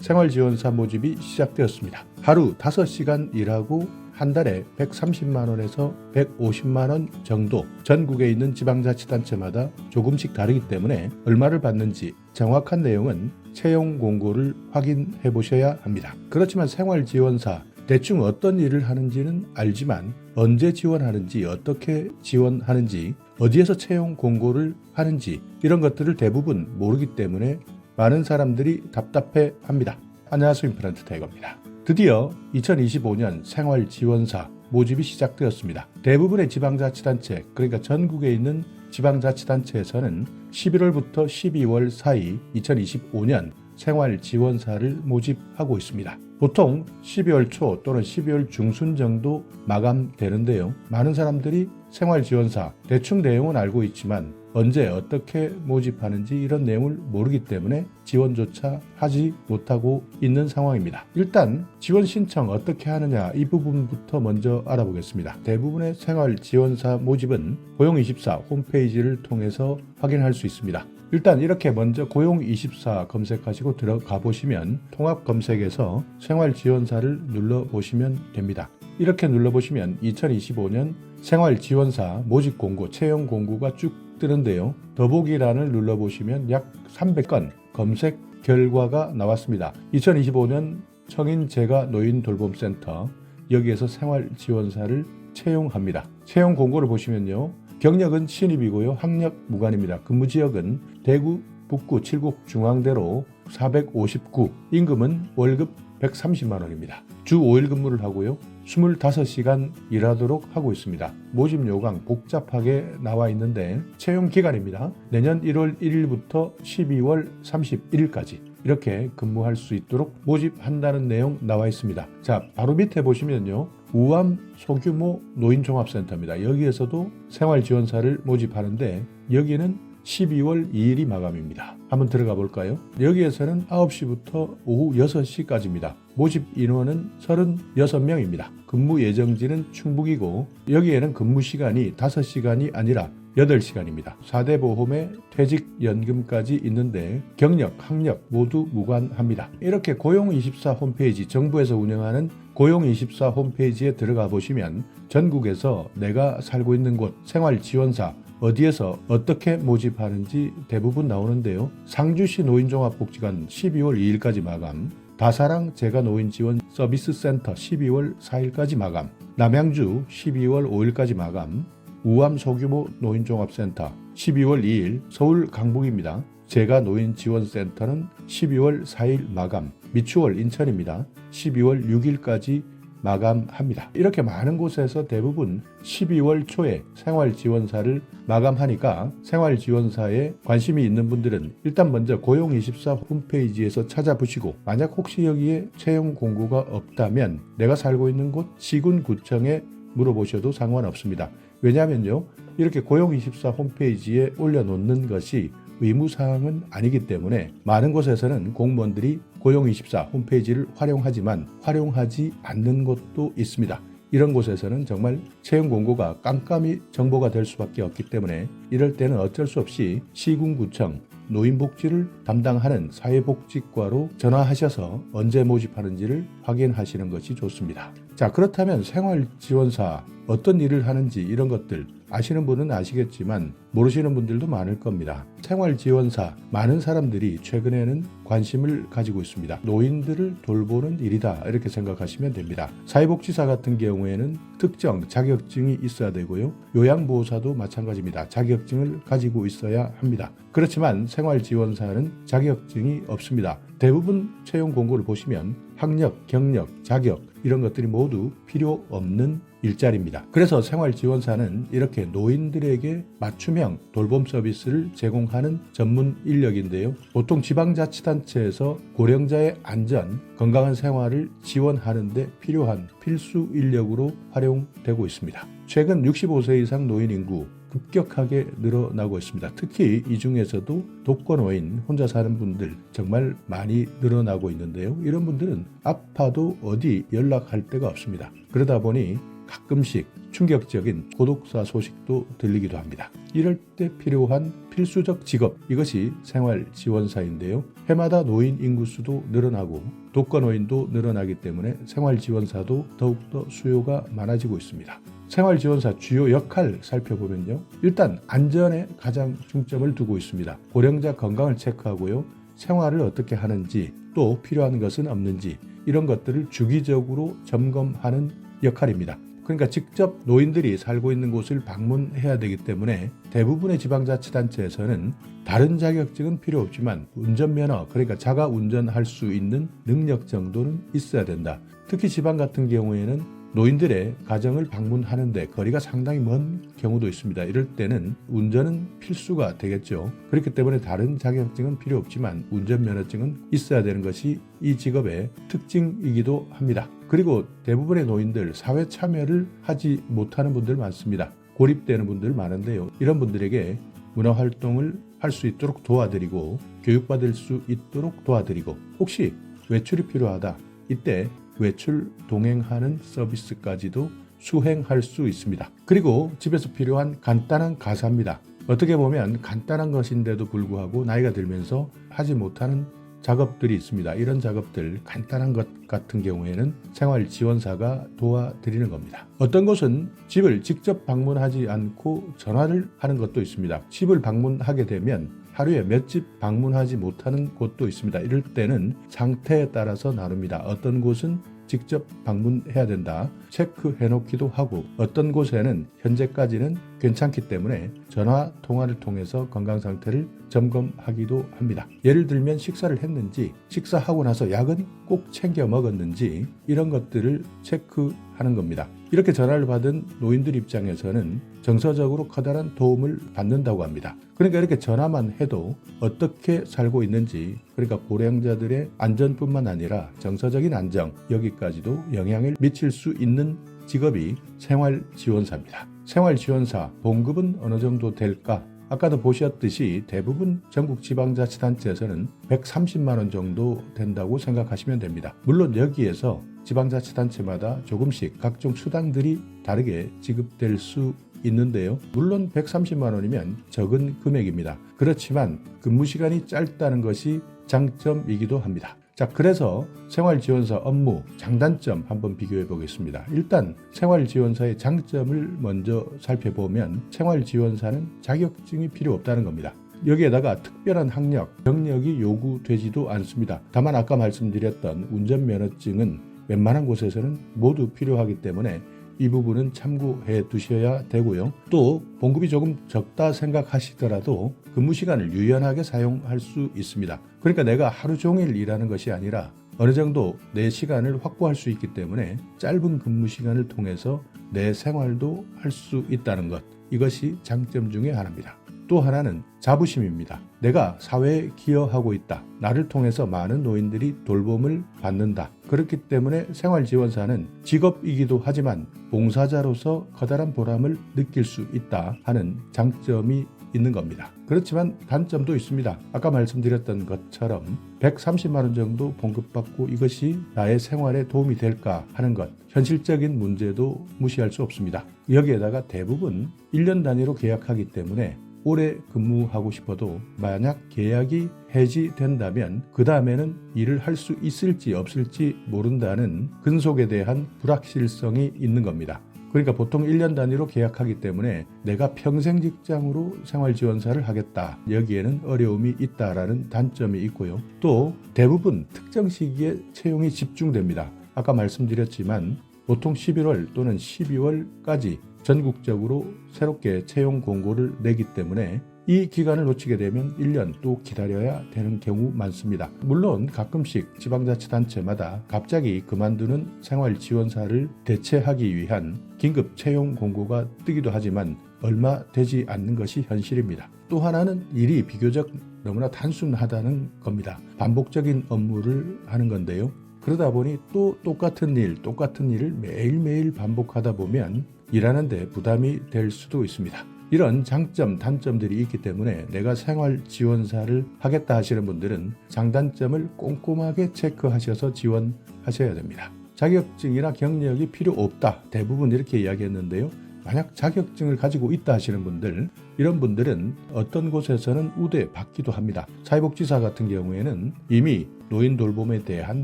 생활지원사 모집이 시작되었습니다. 하루 5시간 일하고 한 달에 130만 원에서 150만 원 정도, 전국에 있는 지방자치단체마다 조금씩 다르기 때문에 얼마를 받는지 정확한 내용은 채용 공고를 확인해 보셔야 합니다. 그렇지만 생활지원사 대충 어떤 일을 하는지는 알지만 언제 지원하는지, 어떻게 지원하는지, 어디에서 채용 공고를 하는지 이런 것들을 대부분 모르기 때문에 많은 사람들이 답답해 합니다. 안녕하세요, 임플란트 타이거입니다. 드디어 2025년 생활지원사 모집이 시작되었습니다. 대부분의 지방자치단체, 그러니까 전국에 있는 지방자치단체에서는 11월부터 12월 사이 2025년 생활지원사를 모집하고 있습니다. 보통 12월 초 또는 12월 중순 정도 마감되는데요. 많은 사람들이 생활지원사 대충 내용은 알고 있지만 언제 어떻게 모집하는지 이런 내용을 모르기 때문에 지원조차 하지 못하고 있는 상황입니다. 일단 지원 신청 어떻게 하느냐 이 부분부터 먼저 알아보겠습니다. 대부분의 생활지원사 모집은 고용24 홈페이지를 통해서 확인할 수 있습니다. 일단 이렇게 먼저 고용24 검색하시고 들어가 보시면 통합 검색에서 생활지원사를 눌러보시면 됩니다. 이렇게 눌러보시면 2025년 생활지원사 모집 공고, 채용 공고가 쭉 뜨는데요. 더보기란을 눌러보시면 약 300건 검색 결과가 나왔습니다. 2025년 청인재가 노인돌봄센터, 여기에서 생활지원사를 채용합니다. 채용 공고를 보시면요. 경력은 신입이고요. 학력 무관입니다. 근무지역은 대구 북구 칠곡 중앙대로 459, 임금은 월급 130만 원입니다. 주 5일 근무를 하고요. 25시간 일하도록 하고 있습니다. 모집 요강 복잡하게 나와 있는데 채용 기간입니다. 내년 1월 1일부터 12월 31일까지 이렇게 근무할 수 있도록 모집한다는 내용 나와 있습니다. 자, 바로 밑에 보시면요. 우암 소규모 노인종합센터입니다. 여기에서도 생활지원사를 모집하는데 여기는 12월 2일이 마감입니다. 한번 들어가 볼까요? 여기에서는 9시부터 오후 6시까지입니다. 모집 인원은 36명입니다. 근무 예정지는 충북이고 여기에는 근무 시간이 5시간이 아니라 8시간입니다. 4대 보험에 퇴직연금까지 있는데 경력, 학력 모두 무관합니다. 이렇게 고용24 홈페이지, 정부에서 운영하는 고용24 홈페이지에 들어가 보시면 전국에서 내가 살고 있는 곳, 생활지원사 어디에서 어떻게 모집하는지 대부분 나오는데요. 상주시 노인종합복지관 12월 2일까지 마감, 다사랑 재가노인지원 서비스센터 12월 4일까지 마감, 남양주 12월 5일까지 마감, 우암 소규모 노인종합센터 12월 2일 서울 강북입니다. 재가노인지원센터는 12월 4일 마감, 미추홀 인천입니다. 12월 6일까지 마감합니다. 이렇게 많은 곳에서 대부분 12월 초에 생활지원사를 마감하니까 생활지원사에 관심이 있는 분들은 일단 먼저 고용24 홈페이지에서 찾아보시고 만약 혹시 여기에 채용 공고가 없다면 내가 살고 있는 곳 시군구청에 물어보셔도 상관없습니다. 왜냐하면요. 이렇게 고용24 홈페이지에 올려놓는 것이 의무사항은 아니기 때문에 많은 곳에서는 공무원들이 고용24 홈페이지를 활용하지만 활용하지 않는 곳도 있습니다. 이런 곳에서는 정말 채용 공고가 깜깜이 정보가 될 수밖에 없기 때문에 이럴 때는 어쩔 수 없이 시군구청 노인복지를 담당하는 사회복지과로 전화하셔서 언제 모집하는지를 확인하시는 것이 좋습니다. 자, 그렇다면 생활지원사 어떤 일을 하는지 이런 것들 아시는 분은 아시겠지만 모르시는 분들도 많을 겁니다. 생활지원사 많은 사람들이 최근에는 관심을 가지고 있습니다. 노인들을 돌보는 일이다 이렇게 생각하시면 됩니다. 사회복지사 같은 경우에는 특정 자격증이 있어야 되고요. 요양보호사도 마찬가지입니다. 자격증을 가지고 있어야 합니다. 그렇지만 생활지원사는 자격증이 없습니다. 대부분 채용 공고를 보시면 학력, 경력, 자격 이런 것들이 모두 필요 없는 일자리입니다. 그래서 생활지원사는 이렇게 노인들에게 맞춤형 돌봄 서비스를 제공하는 전문 인력인데요. 보통 지방자치단체에서 고령자의 안전, 건강한 생활을 지원하는 데 필요한 필수 인력으로 활용되고 있습니다. 최근 65세 이상 노인 인구 급격하게 늘어나고 있습니다. 특히 이 중에서도 독거노인, 혼자 사는 분들 정말 많이 늘어나고 있는데요. 이런 분들은 아파도 어디 연락할 데가 없습니다. 그러다 보니 가끔씩 충격적인 고독사 소식도 들리기도 합니다. 이럴 때 필요한 필수적 직업, 이것이 생활지원사인데요. 해마다 노인 인구수도 늘어나고 독거노인도 늘어나기 때문에 생활지원사도 더욱더 수요가 많아지고 있습니다. 생활지원사 주요 역할 살펴보면요. 일단 안전에 가장 중점을 두고 있습니다. 고령자 건강을 체크하고요. 생활을 어떻게 하는지, 또 필요한 것은 없는지, 이런 것들을 주기적으로 점검하는 역할입니다. 그러니까 직접 노인들이 살고 있는 곳을 방문해야 되기 때문에 대부분의 지방자치단체에서는 다른 자격증은 필요 없지만 운전면허, 그러니까 자가 운전할 수 있는 능력 정도는 있어야 된다. 특히 지방 같은 경우에는 노인들의 가정을 방문하는데 거리가 상당히 먼 경우도 있습니다. 이럴 때는 운전은 필수가 되겠죠. 그렇기 때문에 다른 자격증은 필요 없지만 운전면허증은 있어야 되는 것이 이 직업의 특징이기도 합니다. 그리고 대부분의 노인들 사회 참여를 하지 못하는 분들 많습니다. 고립되는 분들 많은데요. 이런 분들에게 문화활동을 할 수 있도록 도와드리고 교육받을 수 있도록 도와드리고 혹시 외출이 필요하다. 이때 외출 동행하는 서비스까지도 수행할 수 있습니다. 그리고 집에서 필요한 간단한 가사입니다. 어떻게 보면 간단한 것인데도 불구하고 나이가 들면서 하지 못하는 작업들이 있습니다. 이런 작업들, 간단한 것 같은 경우에는 생활지원사가 도와드리는 겁니다. 어떤 곳은 집을 직접 방문하지 않고 전화를 하는 것도 있습니다. 집을 방문하게 되면 하루에 몇 집 방문하지 못하는 곳도 있습니다. 이럴 때는 상태에 따라서 나눕니다. 어떤 곳은 직접 방문해야 된다. 체크해 놓기도 하고 어떤 곳에는 현재까지는 괜찮기 때문에 전화 통화를 통해서 건강 상태를 점검하기도 합니다. 예를 들면 식사를 했는지, 식사하고 나서 약은 꼭 챙겨 먹었는지 이런 것들을 체크하는 겁니다. 이렇게 전화를 받은 노인들 입장에서는 정서적으로 커다란 도움을 받는다고 합니다. 그러니까 이렇게 전화만 해도 어떻게 살고 있는지, 그러니까 고령자들의 안전뿐만 아니라 정서적인 안정, 여기까지도 영향을 미칠 수 있는 직업이 생활지원사입니다. 생활지원사 봉급은 어느 정도 될까? 아까도 보셨듯이 대부분 전국 지방자치단체에서는 130만 원 정도 된다고 생각하시면 됩니다. 물론 여기에서 지방자치단체마다 조금씩 각종 수당들이 다르게 지급될 수 있는데요. 물론 130만 원이면 적은 금액입니다. 그렇지만 근무 시간이 짧다는 것이 장점이기도 합니다. 자, 그래서 생활지원사 업무 장단점 한번 비교해 보겠습니다. 일단 생활지원사의 장점을 먼저 살펴보면 생활지원사는 자격증이 필요 없다는 겁니다. 여기에다가 특별한 학력, 경력이 요구되지도 않습니다. 다만 아까 말씀드렸던 운전면허증은 웬만한 곳에서는 모두 필요하기 때문에 이 부분은 참고해 두셔야 되고요. 또 봉급이 조금 적다 생각하시더라도 근무 시간을 유연하게 사용할 수 있습니다. 그러니까 내가 하루 종일 일하는 것이 아니라 어느 정도 내 시간을 확보할 수 있기 때문에 짧은 근무 시간을 통해서 내 생활도 할 수 있다는 것, 이것이 장점 중에 하나입니다. 또 하나는 자부심입니다. 내가 사회에 기여하고 있다. 나를 통해서 많은 노인들이 돌봄을 받는다. 그렇기 때문에 생활지원사는 직업이기도 하지만 봉사자로서 커다란 보람을 느낄 수 있다 하는 장점이 있는 겁니다. 그렇지만 단점도 있습니다. 아까 말씀드렸던 것처럼 130만 원 정도 봉급받고 이것이 나의 생활에 도움이 될까 하는 것, 현실적인 문제도 무시할 수 없습니다. 여기에다가 대부분 1년 단위로 계약하기 때문에 오래 근무하고 싶어도 만약 계약이 해지된다면 그 다음에는 일을 할 수 있을지 없을지 모른다는 근속에 대한 불확실성이 있는 겁니다. 그러니까 보통 1년 단위로 계약하기 때문에 내가 평생 직장으로 생활지원사를 하겠다. 여기에는 어려움이 있다라는 단점이 있고요. 또 대부분 특정 시기에 채용이 집중됩니다. 아까 말씀드렸지만 보통 11월 또는 12월까지 전국적으로 새롭게 채용 공고를 내기 때문에 이 기간을 놓치게 되면 1년 또 기다려야 되는 경우 많습니다. 물론 가끔씩 지방자치단체마다 갑자기 그만두는 생활지원사를 대체하기 위한 긴급 채용 공고가 뜨기도 하지만 얼마 되지 않는 것이 현실입니다. 또 하나는 일이 비교적 너무나 단순하다는 겁니다. 반복적인 업무를 하는 건데요. 그러다 보니 또 똑같은 일을 매일매일 반복하다 보면 일하는데 부담이 될 수도 있습니다. 이런 장점, 단점들이 있기 때문에 내가 생활지원사를 하겠다 하시는 분들은 장단점을 꼼꼼하게 체크하셔서 지원하셔야 됩니다. 자격증이나 경력이 필요 없다. 대부분 이렇게 이야기했는데요. 만약 자격증을 가지고 있다 하시는 분들, 이런 분들은 어떤 곳에서는 우대 받기도 합니다. 사회복지사 같은 경우에는 이미 노인 돌봄에 대한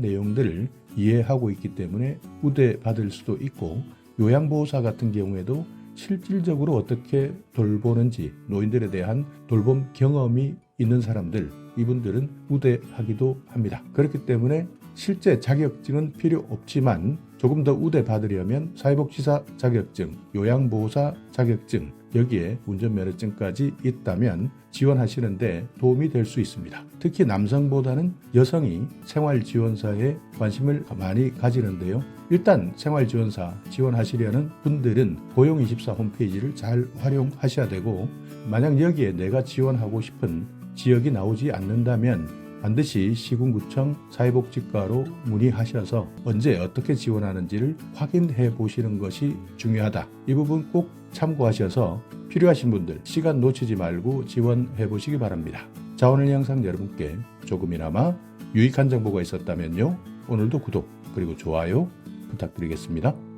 내용들을 이해하고 있기 때문에 우대 받을 수도 있고, 요양보호사 같은 경우에도 실질적으로 어떻게 돌보는지 노인들에 대한 돌봄 경험이 있는 사람들, 이분들은 우대하기도 합니다. 그렇기 때문에 실제 자격증은 필요 없지만 조금 더 우대 받으려면 사회복지사 자격증, 요양보호사 자격증, 여기에 운전면허증까지 있다면 지원하시는데 도움이 될 수 있습니다. 특히 남성보다는 여성이 생활지원사에 관심을 많이 가지는데요. 일단 생활지원사 지원하시려는 분들은 고용24 홈페이지를 잘 활용하셔야 되고, 만약 여기에 내가 지원하고 싶은 지역이 나오지 않는다면 반드시 시군구청 사회복지과로 문의하셔서 언제 어떻게 지원하는지를 확인해 보시는 것이 중요하다. 이 부분 꼭 참고하셔서 필요하신 분들 시간 놓치지 말고 지원해 보시기 바랍니다. 자, 오늘 영상 여러분께 조금이나마 유익한 정보가 있었다면요, 오늘도 구독 그리고 좋아요 부탁드리겠습니다.